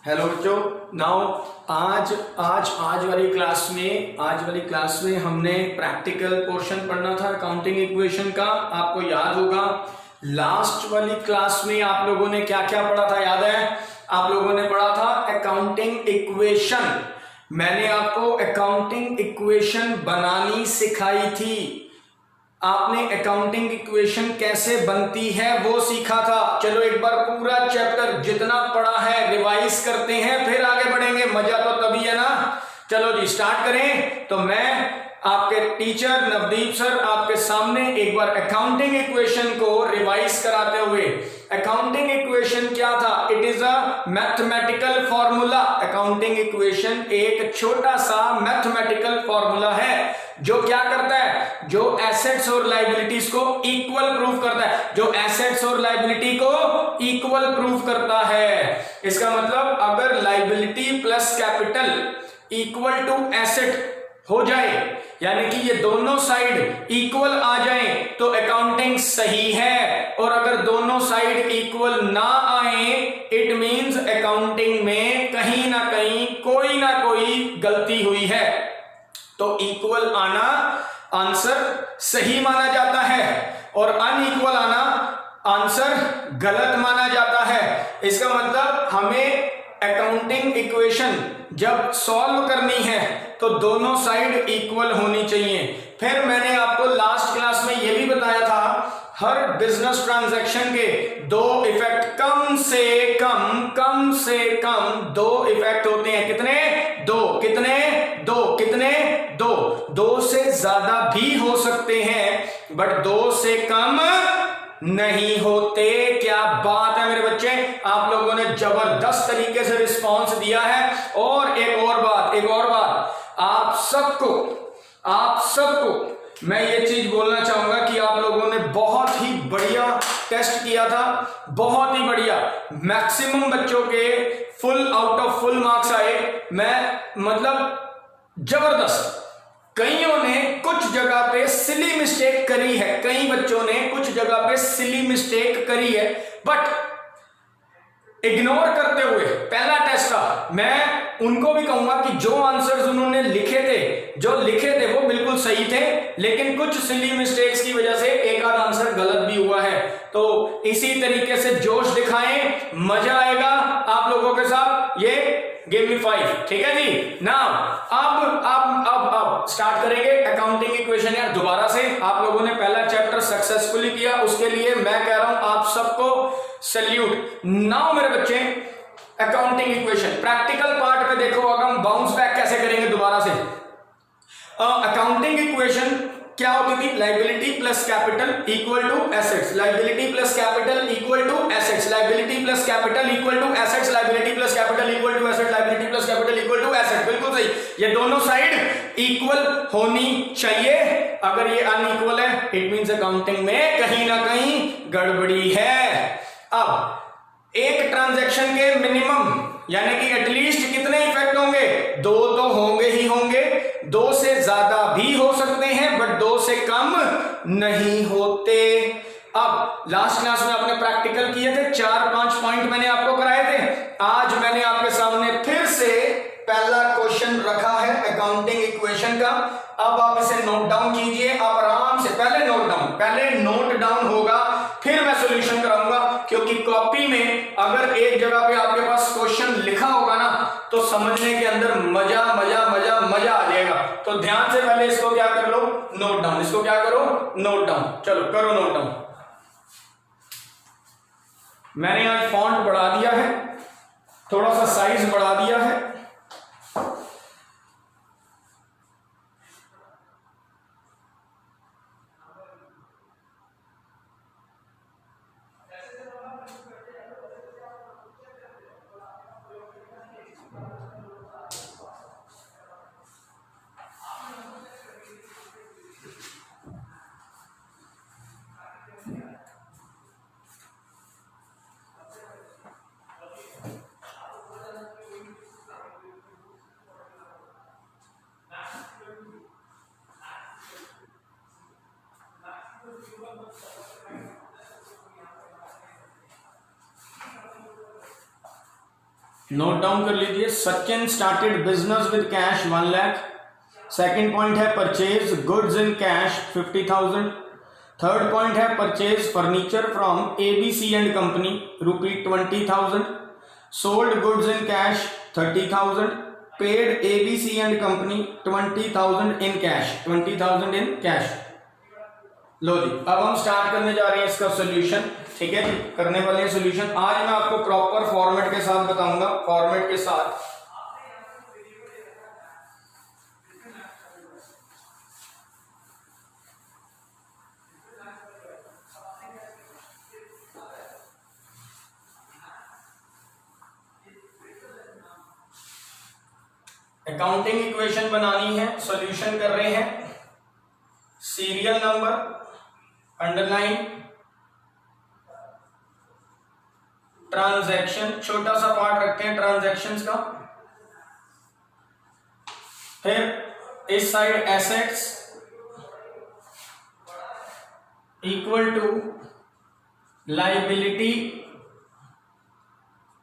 Hello बच्चों। Now आज आज आज वाली क्लास में हमने प्रैक्टिकल पोर्शन पढ़ना था अकाउंटिंग इक्वेशन का। आपको याद होगा लास्ट वाली क्लास में आप लोगों ने क्या क्या पढ़ा था, याद है? आप लोगों ने पढ़ा था अकाउंटिंग इक्वेशन। मैंने आपको अकाउंटिंग इक्वेशन बनानी सिखाई थी। आपने अकाउंटिंग इक्वेशन कैसे बनती है वो सीखा था। चलो एक बार पूरा चैप्टर जितना पढ़ा है रिवाइज करते हैं, फिर आगे बढ़ेंगे। मजा तो तभी है ना। चलो जी स्टार्ट करें। तो मैं आपके टीचर नवदीप सर आपके सामने एक बार अकाउंटिंग इक्वेशन को रिवाइज कराते हुए, अकाउंटिंग इक्वेशन क्या था? It is a mathematical formula. Accounting equation एक छोटा सा मैथमेटिकल फॉर्मूला है जो क्या करता है, जो एसेट्स और लायबिलिटीज को इक्वल प्रूव करता है, जो एसेट्स और लायबिलिटी को इक्वल प्रूव करता है। इसका मतलब अगर liability plus capital equal to asset हो जाए, यानी कि ये दोनों साइड इक्वल आ जाए तो अकाउंटिंग सही है, और अगर दोनों साइड इक्वल ना आए इट मींस अकाउंटिंग में कहीं ना कोई गलती हुई है। तो इक्वल आना आंसर सही माना जाता है और अनइक्वल आना आंसर गलत माना जाता है। इसका मतलब हमें अकाउंटिंग इक्वेशन जब सॉल्व करनी है तो दोनों साइड इक्वल होनी चाहिए। फिर मैंने आपको लास्ट क्लास में यह भी बताया था हर बिजनेस ट्रांजैक्शन के दो इफेक्ट, कम से कम दो इफेक्ट होते हैं। कितने? दो। कितने? दो से ज्यादा भी हो सकते हैं बट दो से कम नहीं होते। क्या बात है मेरे बच्चे, आप लोगों ने जबरदस्त तरीके से रिस्पांस दिया है। और एक और बात आप सबको मैं ये चीज बोलना चाहूंगा कि आप लोगों ने बहुत ही बढ़िया टेस्ट किया था, बहुत ही बढ़िया। मैक्सिमम बच्चों के full out of full marks आए। मैं मतलब जबरदस्त। कईयों ने कुछ जगह पे सिली मिस्टेक करी है, कई बच्चों ने कुछ जगह पे सिली मिस्टेक करी है, बट इग्नोर करते हुए पहला टेस्ट था। मैं उनको भी कहूंगा कि जो आंसर्स उन्होंने लिखे थे वो बिल्कुल सही थे, लेकिन कुछ सिली मिस्टेक्स की वजह से एक आध आंसर गलत भी हुआ है। तो इसी तरीके से जोश दिखाएं, मजा आएगा आप लोगों के साथ। ये गिव मी 5, ठीक है जी। नाउ अब स्टार्ट करेंगे अकाउंटिंग इक्वेशन। यार दोबारा से आप लोगों ने पहला चैप्टर सक्सेसफुली किया, उसके लिए मैं कह रहा हूं आप सबको सैल्यूट। नाउ मेरे बच्चे अकाउंटिंग इक्वेशन प्रैक्टिकल पार्ट में देखो, अगर हम बाउंस बैक कैसे करेंगे दोबारा से। अकाउंटिंग इक्वेशन क्या होती थी? Liability plus capital equal to assets, liability plus capital equal to assets, liability plus capital equal to assets, liability plus capital equal to asset, liability plus capital equal to asset. बिल्कुल सही। ये दोनों side equal होनी चाहिए। अगर ये unequal है it means accounting में कहीं ना कहीं गड़बड़ी है। अब एक ट्रांजैक्शन के मिनिमम यानी कि एटलीस्ट कितने इफेक्ट होंगे? दो तो होंगे ही होंगे। दो से ज्यादा भी हो सकते हैं बट दो से कम नहीं होते। अब लास्ट क्लास में आपने प्रैक्टिकल किए थे, 4-5 पॉइंट मैंने आपको कराए थे। आज मैंने आपके सामने फिर से पहला क्वेश्चन रखा है अकाउंटिंग इक्वेशन का। अब आप इसे नोट डाउन कीजिए, आप आराम से पहले नोट डाउन होगा फिर मैं सॉल्यूशन कराऊंगा, क्योंकि कॉपी में अगर एक जगह पे आपके पास क्वेश्चन लिखा होगा ना तो समझने के अंदर मजा आ जाएगा। तो ध्यान से पहले इसको क्या कर लो, नोट डाउन। इसको क्या करो, नोट डाउन। चलो करो नोट डाउन। मैंने आज फॉन्ट बढ़ा दिया है, थोड़ा सा साइज बढ़ा दिया है। नोट डाउन कर लीजिए। Sachin started business with cash 1 lakh. Second point है purchase goods in cash 50,000। Third point है purchase furniture from ABC and company ₹20,000। Sold goods in cash 30,000। Paid ABC and company 20,000 in cash, 20,000 in cash. लो जी, अब हम start करने जा रहे हैं इसका सोल्यूशन। ठीक है जी, करने वाले हैं सोल्यूशन। आज मैं आपको प्रॉपर फॉर्मेट के साथ बताऊंगा, फॉर्मेट के साथ। अकाउंटिंग इक्वेशन बनानी है, सॉल्यूशन कर रहे हैं। सीरियल नंबर अंडरलाइन, ट्रांजैक्शन छोटा सा पार्ट रखते हैं ट्रांजैक्शंस का। फिर इस side assets equal to liability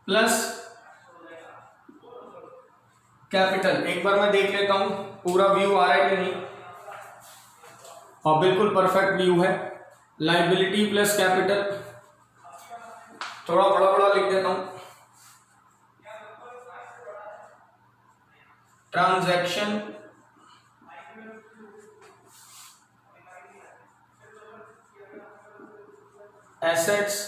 plus capital. एक बार मैं देख लेता हूं पूरा व्यू आ रहा है कि नहीं। और बिल्कुल परफेक्ट व्यू है। लायबिलिटी प्लस कैपिटल, थोड़ा बड़ा बड़ा लिख देता हूं। Transaction assets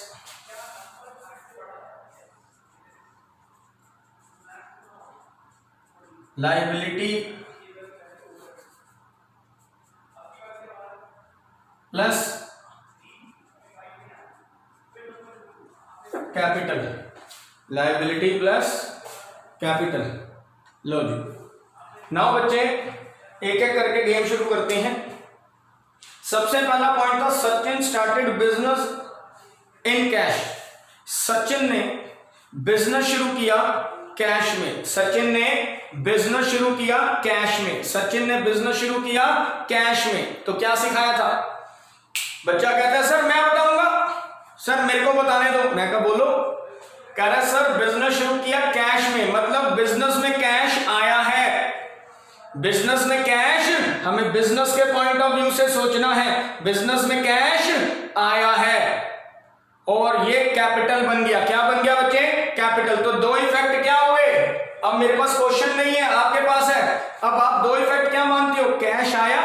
liability plus capital, liability plus capital. लो जी, नाउ बच्चे एक एक करके गेम शुरू करते हैं। सबसे पहला पॉइंट था Sachin started business in cash. Sachin ने बिजनेस शुरू किया कैश में। सचिन ने बिजनेस शुरू किया कैश में। सचिन ने बिजनेस शुरू किया कैश में। तो क्या सिखाया था? बच्चा कहता है सर मैं बताऊंगा, सर मेरे को बताने दो। मैं कहा बोलो। कह रहा है सर बिजनेस शुरू किया कैश में, मतलब बिजनेस में कैश आया है। बिजनेस में कैश, हमें बिजनेस के पॉइंट ऑफ व्यू से सोचना है। बिजनेस में कैश आया है और ये कैपिटल बन गया। क्या बन गया बच्चे? कैपिटल। तो दो इफेक्ट क्या हुए? अब मेरे पास क्वेश्चन नहीं है, आपके पास है। अब आप दो इफेक्ट क्या मानते हो? कैश आया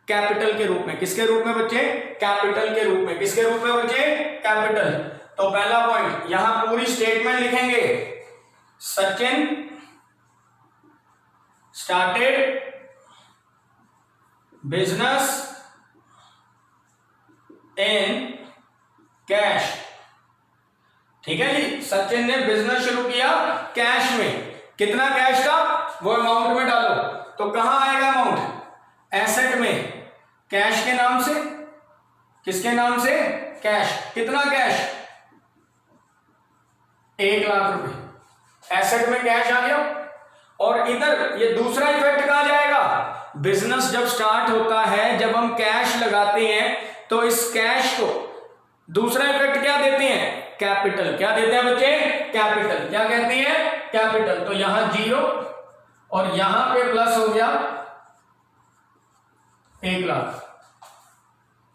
कैपिटल के रूप में। किसके रूप में बच्चे? कैपिटल के रूप में। किसके रूप में बच्चे? कैपिटल। तो पहला पॉइंट, यहां पूरी स्टेटमेंट लिखेंगे। Sachin started business in cash. ठीक है जी, सचिन ने बिजनेस शुरू किया कैश में। कितना कैश था वो अमाउंट में डालो। तो कहां आएगा अमाउंट? एसेट में। कैश के नाम से, किसके नाम से? कैश। कितना कैश? 1 लाख रुपए एसेट में कैश आ गया। और इधर ये दूसरा इफेक्ट कहां जाएगा? बिजनेस जब स्टार्ट होता है, जब हम कैश लगाते हैं तो इस कैश को दूसरा इफेक्ट क्या देते हैं? कैपिटल। क्या देते हैं बच्चे? कैपिटल। क्या कहते हैं? कैपिटल। तो यहां 0 और यहां पे प्लस हो गया 1 लाख।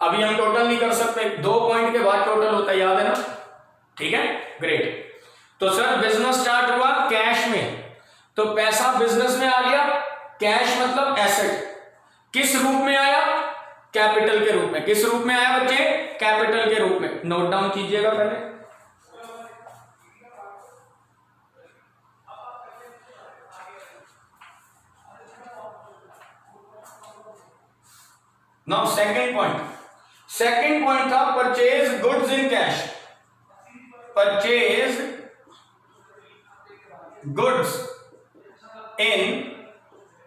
अभी हम टोटल नहीं कर सकते, 2 पॉइंट के बाद टोटल होता है, याद है ना? ठीक है, ग्रेट। तो सर बिजनेस स्टार्ट हुआ कैश में, तो पैसा बिजनेस में आ गया। कैश मतलब एसेट। किस रूप में आया? कैपिटल के रूप में। किस रूप में आया बच्चे? कैपिटल के रूप में। नोट डाउन कीजिएगा पहले। Now second point. Second point था purchase goods in cash. Purchase goods in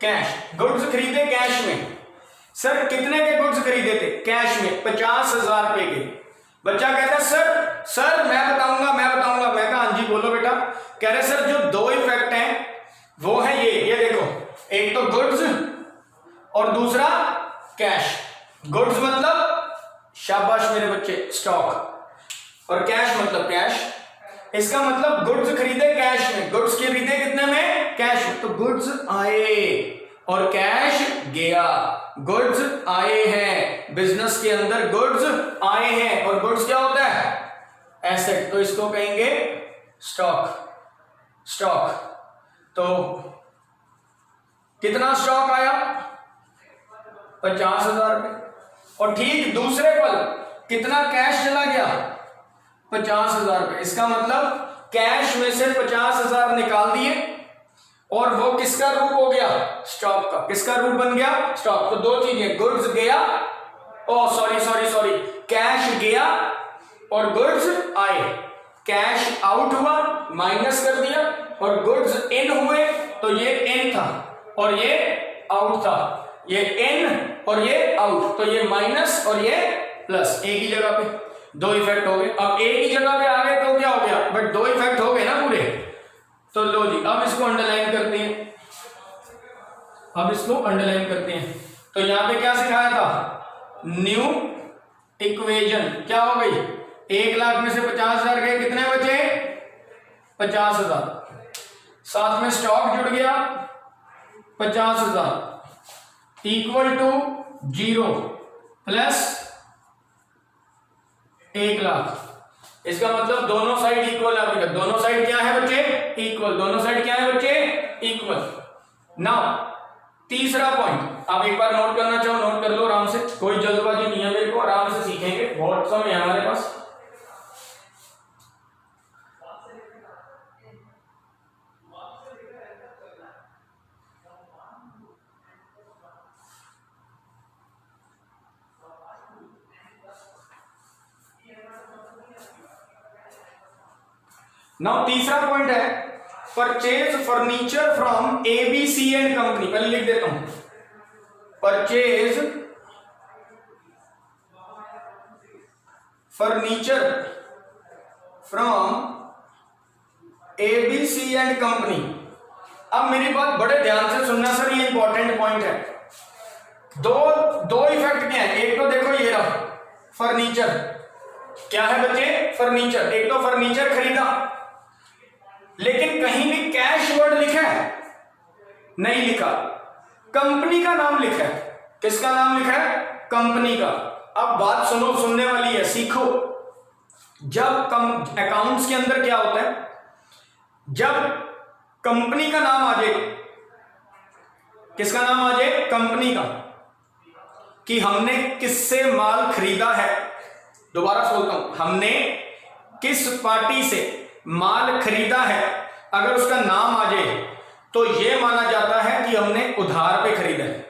cash. Goods खरीदे कैश में। सर कितने के गुड्स खरीदे थे? कैश में 50,000 रुपए के। बच्चा कहता है सर मैं बताऊंगा। मैं कहा हाँ जी बोलो बेटा। कह रहे सर जो दो इफेक्ट हैं वो है ये देखो, एक तो गुड्स और दूसरा कैश। गुड्स मतलब शाबाश मेरे बच्चे स्टॉक, और कैश मतलब कैश। इसका मतलब गुड्स खरीदे कैश में, गुड्स खरीदे कितने में, कैश में। तो गुड्स आए और कैश गया, गुड्स आए हैं, बिजनेस के अंदर गुड्स आए हैं, और गुड्स क्या होता है, एसेट, तो इसको कहेंगे स्टॉक। स्टॉक, तो कितना स्टॉक आया, 50,000 रुपए। और ठीक दूसरे पल कितना कैश चला गया, 50,000 रुपए। इसका मतलब कैश में से 50,000 निकाल दिए और वो किसका रूप हो गया, स्टॉक का। किसका रूप बन गया, स्टॉक। तो दो चीजें, गुड्स गया, ओ सॉरी, कैश गया और गुड्स आए। कैश आउट हुआ, माइनस कर दिया, और गुड्स इन हुए, तो ये इन था और ये आउट था, ये इन और ये आउट, तो ये माइनस और ये प्लस, एक ही जगह पे दो इफेक्ट हो गए। अब एक ही जगह पे आ गए तो क्या हो गया, बट दो इफेक्ट हो गए ना पूरे। तो लो जी, अब इसको अंडरलाइन करते हैं, अब इसको अंडरलाइन करते हैं। तो यहां पे क्या सिखाया था, न्यू इक्वेशन क्या हो गई, 1 लाख में से 50,000 गए, कितने बचे, 50,000। साथ में स्टॉक जुड़ गया 50,000 इक्वल टू 0 प्लस 1 लाख। इसका मतलब दोनों साइड इक्वल है, दोनों साइड क्या है बच्चे, इक्वल। दोनों साइड क्या है बच्चे, इक्वल। नाउ तीसरा पॉइंट आप एक बार नोट करना चाहो, नोट कर लो आराम से, कोई जल्दबाजी नहीं है मेरे को, आराम से सीखेंगे, बहुत समय है हमारे पास। नाउ तीसरा पॉइंट है, purchase furniture from ABC and company. पहले लिख देता हूं, purchase furniture from ABC and company. अब मेरी बात बड़े ध्यान से सुनना सर, ये इंपॉर्टेंट पॉइंट है। दो इफेक्ट क्या है, एक तो देखो ये रहा फर्नीचर, क्या है बच्चे, फर्नीचर। एक तो फर्नीचर खरीदा, लेकिन कहीं भी कैश वर्ड लिखा है, नहीं लिखा, कंपनी का नाम लिखा है। किसका नाम लिखा है, कंपनी का। अब बात सुनो, सुनने वाली है, सीखो। जब अकाउंट्स के अंदर क्या होता है, जब कंपनी का नाम आ जाए, किसका नाम आ जाए, कंपनी का, कि हमने किससे माल खरीदा है, दोबारा बोलता हूं, हमने किस पार्टी से माल खरीदा है, अगर उसका नाम आ जाए तो यह माना जाता है कि हमने उधार पे खरीदा है।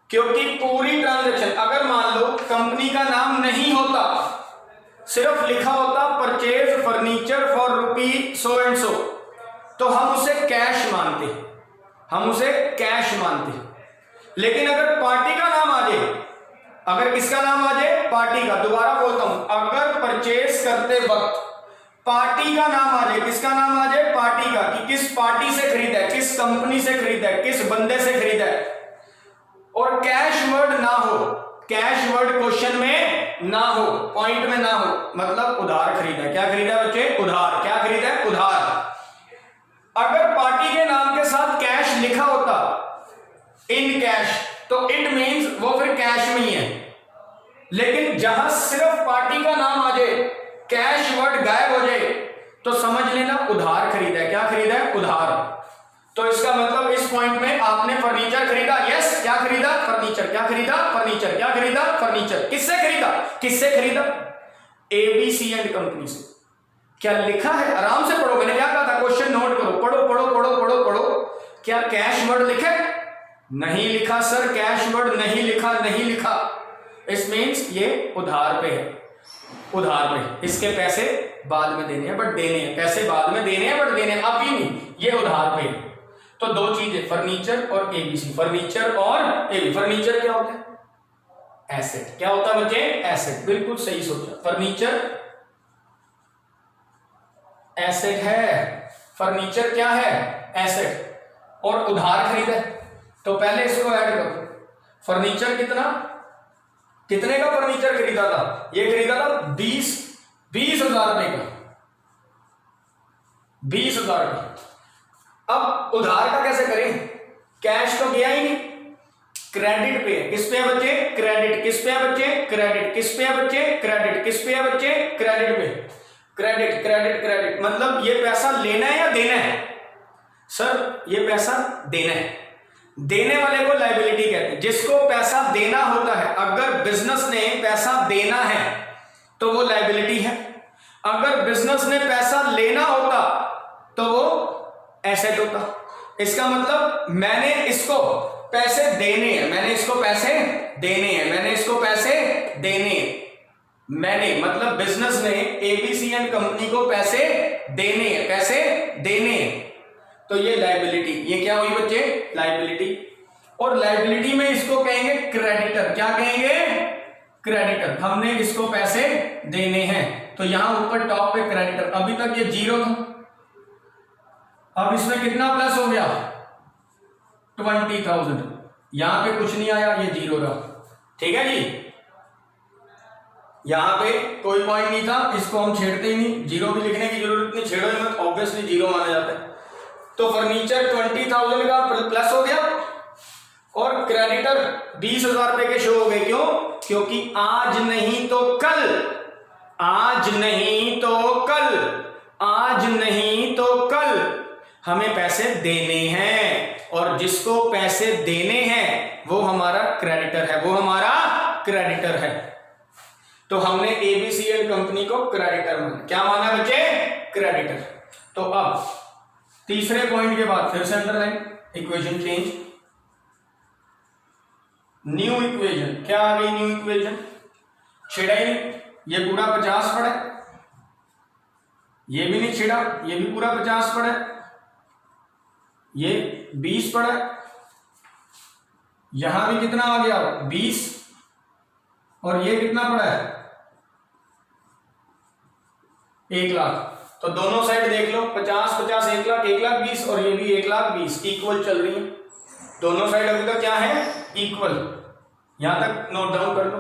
क्योंकि पूरी ट्रांजैक्शन, अगर मान लो कंपनी का नाम नहीं होता, सिर्फ लिखा होता purchase furniture for rupee so and so, तो हम उसे कैश मानते, हम उसे कैश मानते। लेकिन अगर पार्टी का नाम आ जाए, अगर किसका नाम आ जाए, पार्टी का, दोबारा बोलता हूं, अगर परचेज करते वक्त पार्टी का नाम आ जाए, किसका नाम आ जाए, पार्टी का, कि किस पार्टी से खरीदा है, किस कंपनी से खरीदा है, किस बंदे से खरीदा है, और कैश वर्ड ना हो, कैश वर्ड क्वेश्चन में ना हो, पॉइंट में ना हो, मतलब उधार खरीदा है। क्या खरीदा है बच्चे, उधार। क्या खरीदा है, उधार। अगर पार्टी के नाम के साथ कैश लिखा होता, इन कैश, तो इट मींस वो फिर कैश में ही है। लेकिन जहां सिर्फ पार्टी का नाम आ जाए, कैश वर्ड गायब हो जाए, तो समझ लेना उधार खरीदा है। क्या खरीदा है, उधार। तो इसका मतलब इस पॉइंट में आपने फर्नीचर खरीदा, यस। क्या खरीदा, फर्नीचर। क्या खरीदा, फर्नीचर। क्या खरीदा, फर्नीचर। किससे खरीदा, किससे खरीदा, एबीसी एंड कंपनी से। क्या लिखा है, आराम से पढ़ो, मैंने क्या कहा था, क्वेश्चन नोट करो, पढ़ो पढ़ो पढ़ो पढ़ो पढ़ो। क्या कैश वर्ड लिखा है, नहीं लिखा सर, कैश वर्ड नहीं लिखा, नहीं लिखा। इस मीन्स ये उधार पे है, उधार पे। इसके पैसे बाद में देने हैं, बट देने हैं, पैसे बाद में देने हैं, बट देने हैं, अभी नहीं, ये उधार पे। तो दो चीजें, फर्नीचर और एबीसी। फर्नीचर और एबी। फर्नीचर क्या होता है, एसेट। क्या होता है बच्चे, एसेट। बिल्कुल सही सोचा, फर्नीचर एसेट है, फर्नीचर क्या है, एसेट। और उधार खरीदा है, तो पहले इसको ऐड करो। फर्नीचर कितना, कितने का फर्नीचर खरीदा था, ये खरीदा था 20,000 रुपए का। 20,000 का। अब उधार का कैसे करें, कैश तो गया ही नहीं, क्रेडिट पे है। किस पे है बच्चे, क्रेडिट। किस पे है बच्चे, क्रेडिट। किस पे है बच्चे, क्रेडिट। किस पे है बच्चे, क्रेडिट पे। क्रेडिट क्रेडिट क्रेडिट, मतलब ये पैसा लेना है या देना है, सर ये पैसा देना है। देने वाले को लायबिलिटी कहते हैं। जिसको पैसा देना होता है, अगर बिजनेस ने पैसा देना है तो वो लायबिलिटी है। अगर बिजनेस ने पैसा लेना होता तो वो एसेट होता। इसका मतलब मैंने इसको पैसे देने हैं, मैंने इसको पैसे देने हैं, मैंने इसको पैसे देने हैं। मैंने मतलब बिजनेस ने एबीसीएन कंपनी को पैसे देने हैं, पैसे देने हैं, तो ये लायबिलिटी, ये क्या हुई बच्चे, लायबिलिटी। और लायबिलिटी में इसको कहेंगे क्रेडिटर। क्या कहेंगे, क्रेडिटर। हमने इसको पैसे देने हैं, तो यहां ऊपर टॉप पे क्रेडिटर। अभी तक ये 0 था, अब इसमें कितना प्लस हो गया, 20,000। यहां पे कुछ नहीं आया, ये 0 रहा। ठीक है जी, यहां पे कोई पॉइंट नहीं था, इसको हम छेड़ते ही नहीं, 0 भी लिखने की जरूरत नहीं, छेड़ो ही मत, ऑब्वियसली 0 माना जाता है। तो फर्नीचर 20,000 का प्लस हो गया और क्रेडिटर 20,000 रुपए के शो हो गए। क्यों, क्योंकि आज नहीं तो कल, आज नहीं तो कल, आज नहीं तो कल हमें पैसे देने हैं, और जिसको पैसे देने हैं वो हमारा क्रेडिटर है, वो हमारा क्रेडिटर है। तो हमने एबीसीएल कंपनी को क्रेडिटर माना। क्या माना बच्चे, क्रेडिटर। तो अब तीसरे पॉइंट के बाद फिर से underline, equation change, new equation. क्या आ गई न्यू इक्वेशन, छिड़ा ही नहीं, ये पूरा 50 पड़ा है, ये भी नहीं छिड़ा, ये भी पूरा 50 पड़ा है, ये 20 पड़ा है, यहां भी कितना आ गया 20, और ये कितना पड़ा है 1,00,000। तो दोनों साइड देख लो, 50 50 1,00,000 1,20,000, और ये भी 1,20,000 इक्वल चल रही है। दोनों साइड अभी तक क्या है, इक्वल। यहां तक नोट डाउन कर लो।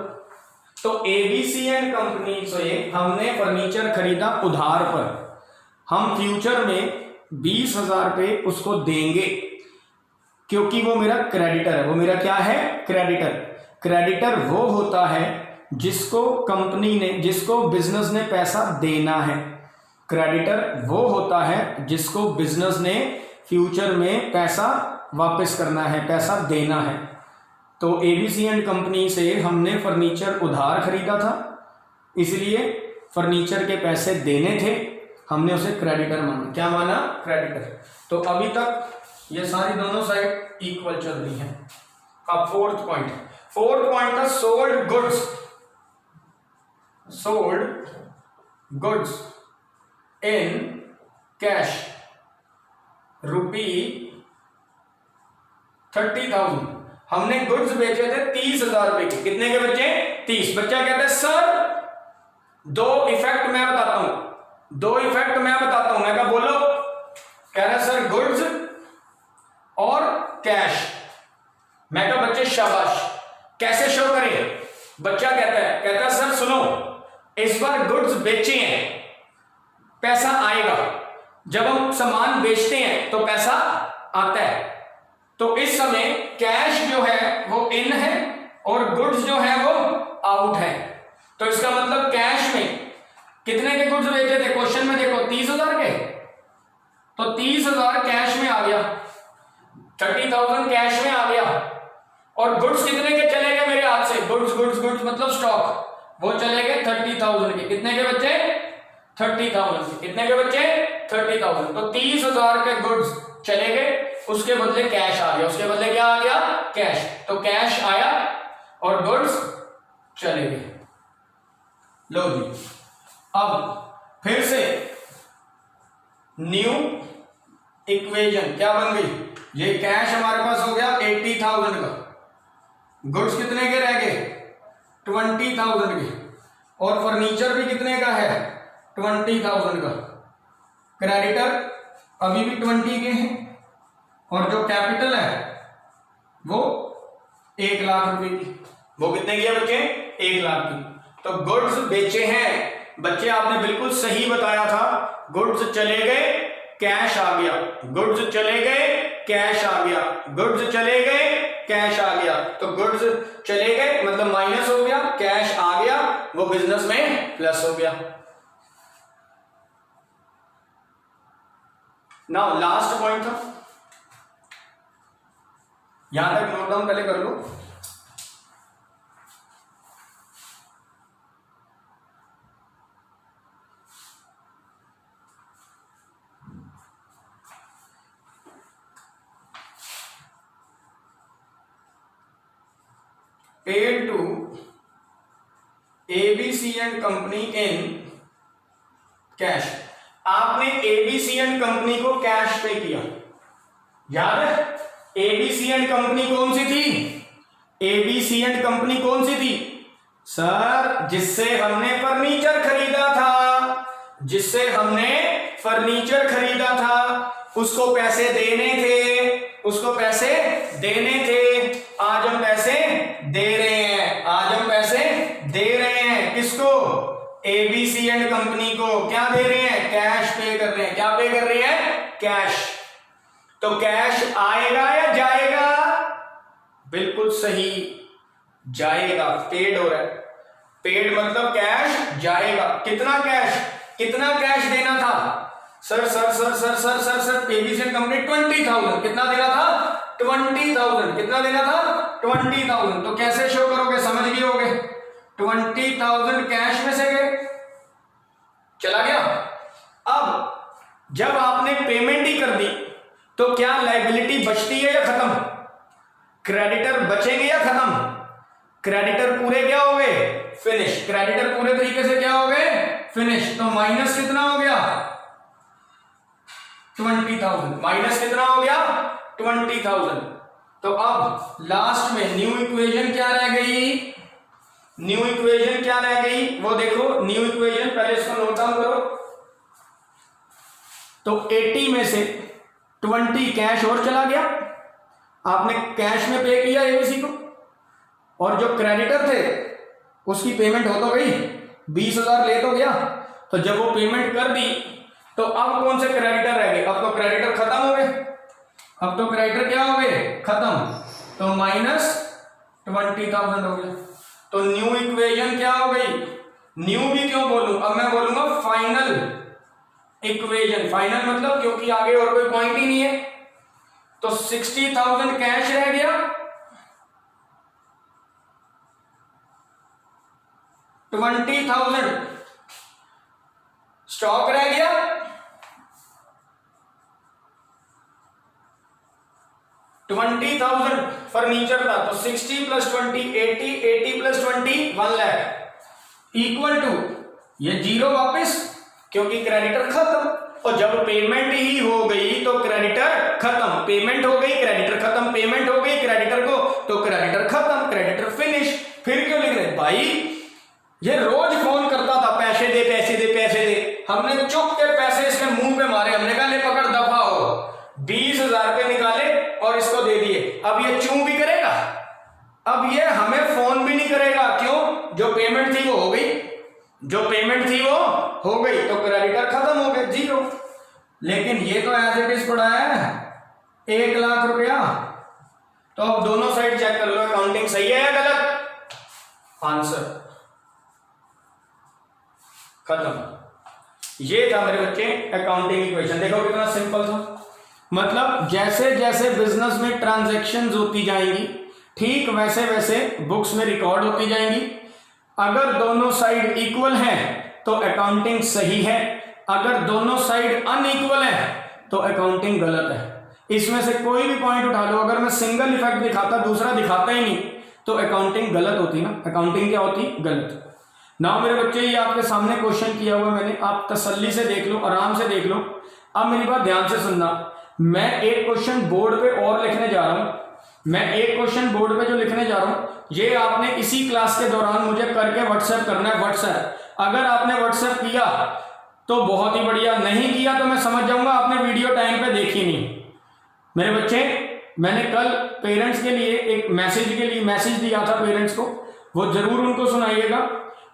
तो एबीसीएन कंपनी से हमने फर्नीचर खरीदा उधार पर, हम फ्यूचर में 20,000 रुपए उसको देंगे, क्योंकि वो मेरा क्रेडिटर है। वो मेरा क्या है, क्रेडिटर। क्रेडिटर वो होता है जिसको कंपनी ने, जिसको बिजनेस ने पैसा देना है। क्रेडिटर वो होता है जिसको बिजनेस ने फ्यूचर में पैसा वापस करना है, पैसा देना है। तो एबीसीएन कंपनी से हमने फर्नीचर उधार खरीदा था, इसलिए फर्नीचर के पैसे देने थे, हमने उसे क्रेडिटर माना। क्या माना, क्रेडिटर। तो अभी तक ये सारी दोनों साइड इक्वल चल रही हैं। अब फोर्थ पॉइंट था sold goods. Sold goods in cash ₹30,000। हमने गुड्स बेचे थे 30,000 रुपए के। कितने के बच्चे, 30। बच्चा कहता है सर दो इफेक्ट मैं बताता हूं, मैं क्या बोलो, कह रहा है सर गुड्स और कैश। मैं कहा बच्चे शाबाश, कैसे शो करें। बच्चा कहता है सर सुनो, इस बार गुड्स बेचे हैं, पैसा आएगा। जब हम सामान बेचते हैं तो पैसा आता है, तो इस समय कैश जो है वो इन है और गुड्स जो है वो आउट है। तो इसका मतलब कैश में कितने के गुड्स बेचे थे, क्वेश्चन में देखो 30,000 के, तो 30,000 कैश में आ गया, 30,000 कैश में आ गया, और गुड्स कितने के चले गए मेरे हाथ से, गुड्स मतलब स्टॉक, वो चले गए 30,000 के। कितने के बच्चे, 30,000 के। कितने के बच्चे, 30,000। तो 30,000 के गुड्स चले गए, उसके बदले कैश आ गया। उसके बदले क्या आ गया, कैश। तो कैश आया और गुड्स चले गए। लो जी, अब फिर से न्यू इक्वेशन क्या बन गई, ये कैश हमारे पास हो गया 80,000 का, गुड्स कितने के रह गए 20,000 के, और फर्नीचर भी कितने का है 20,000 का। क्रेडिटर अभी भी 20 के हैं, और जो कैपिटल है वो 1,00,000 रुपए की। वो कितने की है बच्चे, 1,00,000 की। तो गुड्स बेचे हैं, बच्चे आपने बिल्कुल सही बताया था, गुड्स चले गए कैश आ गया, गुड्स चले गए, कैश आ गया, गुड्स चले गए, कैश आ गया। तो गुड्स चले गए मतलब माइनस हो गया, कैश आ गया वो बिजनेस में प्लस हो गया। नाउ लास्ट पॉइंट था, यहां तक नोट डाउन पहले कर लो। Paid to ABC and company in cash. आपने एबीसी एंड कंपनी को कैश पे किया, याद है? एबीसी एंड कंपनी कौन सी थी? एबीसी एंड कंपनी कौन सी थी सर? जिससे हमने फर्नीचर खरीदा था, जिससे हमने फर्नीचर खरीदा था, उसको पैसे देने थे, उसको पैसे देने थे। आज हम पैसे दे रहे हैं, आज हम पैसे दे रहे हैं। किसको? एबीसी एंड कंपनी को। क्या दे रहे हैं? कैश पे कर रहे हैं। क्या पे कर रहे हैं? कैश। तो कैश आएगा या जाएगा? बिल्कुल सही, जाएगा। पेड हो रहा है, पेड मतलब कैश जाएगा। कितना कैश? कितना कैश देना था sir? Sir sir sir sir sir sir ABC and company 20,000 कितना देना था? 20,000 कितना देना था? 20,000। तो कैसे शो करोगे? समझ गए होगे। 20,000 कैश में से गए, चला गया। अब जब आपने पेमेंट ही कर दी तो क्या लायबिलिटी बचती है या खत्म? क्रेडिटर बचेंगे या खत्म? क्रेडिटर पूरे क्या हो गए? फिनिश। क्रेडिटर पूरे तरीके से क्या हो गए? फिनिश। तो माइनस कितना हो गया? 20,000। माइनस कितना हो गया? 20,000। तो अब लास्ट में न्यू इक्वेशन क्या रह गई? न्यू इक्वेशन क्या रह गई वो देखो। न्यू इक्वेशन पहले इसको नोट डाउन करो। तो 80 में से 20 कैश और चला गया, आपने कैश में पे किया एबीसी को, और जो क्रेडिटर थे उसकी पेमेंट हो तो गई, 20,000 लेट हो गया। तो जब वो पेमेंट कर दी तो अब कौन से क्रेडिटर रह गए? अब तो क्रेडिटर खत्म हो गए, अब तो क्रेडिटर क्या हो गए? खत्म। तो माइनस 20,000 हो गया। तो न्यू इक्वेशन क्या हो गई? न्यू भी क्यों बोलूं? अब मैं बोलूंगा फाइनल इक्वेशन। फाइनल मतलब क्योंकि आगे और कोई पॉइंट ही नहीं है। तो 60,000 कैश रह गया, 20,000 स्टॉक रह गया, 20,000 फर्नीचर था। तो 60 plus 20 80, 80 plus 20 1 lakh equal to ये जीरो वापस, क्योंकि क्रेडिटर खत्म। और जब पेमेंट ही हो गई तो क्रेडिटर खत्म। पेमेंट हो गई, क्रेडिटर खत्म। पेमेंट हो गई क्रेडिटर को, तो क्रेडिटर खत्म, क्रेडिटर फिनिश। फिर क्यों लिख रहे? भाई ये रोज फोन करता था, पैसे दे पैसे दे पैसे दे। हमने चुप के पैसे इसके मुंह पे मारे। हमने कहा ले पकड़ दफा हो। 20,000 रुपए निकाले और इसको दे दिए। अब ये चूं भी करेगा, अब ये हमें फोन भी नहीं करेगा। क्यों? जो पेमेंट थी वो हो गई, जो पेमेंट थी वो हो गई। तो क्रेडिटर खत्म हो गए, जीरो। लेकिन ये तो एज इट इज पड़ा है 1 लाख रुपया। तो अब दोनों साइड चेक कर लो, अकाउंटिंग सही है या गलत? आंसर खत्म। ये था मेरे बच्चे अकाउंटिंग इक्वेशन। देखो कितना सिंपल था। मतलब जैसे जैसे बिजनेस में ट्रांजैक्शंस होती जाएंगी, ठीक वैसे वैसे बुक्स में रिकॉर्ड होती जाएंगी। अगर दोनों साइड इक्वल हैं तो अकाउंटिंग सही है, अगर दोनों साइड अनइक्वल है तो अकाउंटिंग गलत है। इसमें से कोई भी पॉइंट उठा लो, अगर मैं सिंगल इफेक्ट दिखाता दूसरा दिखाता ही नहीं तो अकाउंटिंग गलत होती ना। अकाउंटिंग क्या होती? गलत। ना मेरे बच्चे ये आपके सामने क्वेश्चन किया हुआ मैंने, आप तसल्ली से देख लो, आराम से देख लो। अब मेरी बात ध्यान से सुनना। मैं एक क्वेश्चन बोर्ड पे और लिखने जा रहा हूं। मैं एक क्वेश्चन बोर्ड पे जो लिखने जा रहा हूं, ये आपने इसी क्लास के दौरान मुझे करके व्हाट्सएप करना है। व्हाट्सएप अगर आपने व्हाट्सएप किया तो बहुत ही बढ़िया, नहीं किया तो मैं समझ जाऊंगा आपने वीडियो टाइम पे देखी नहीं। मेरे बच्चे, मैंने कल पेरेंट्स के लिए एक मैसेज के लिए मैसेज दिया था पेरेंट्स को, वो जरूर उनको सुनाइएगा।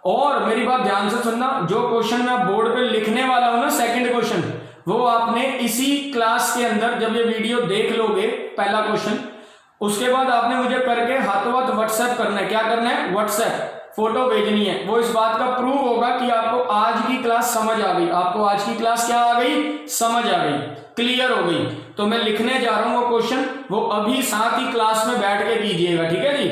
और मेरी बात ध्यान से सुनना, जो क्वेश्चन मैं बोर्ड पे लिखने वाला हूं ना, सेकंड क्वेश्चन, वो आपने इसी क्लास के अंदर जब ये वीडियो देख लोगे पहला क्वेश्चन, उसके बाद आपने मुझे करके हाथों हाथ व्हाट्सएप करना है। क्या करना है? व्हाट्सएप फोटो भेजनी है। वो इस बात का प्रूव होगा कि आपको आज की क्लास समझ आ गई, आपको आज की क्लास क्या आ गई? समझ आ गई, क्लियर हो गई। तो मैं लिखने जा रहा हूं वो क्वेश्चन, वो अभी साथ ही क्लास में बैठ के कीजिएगा, ठीक है जी।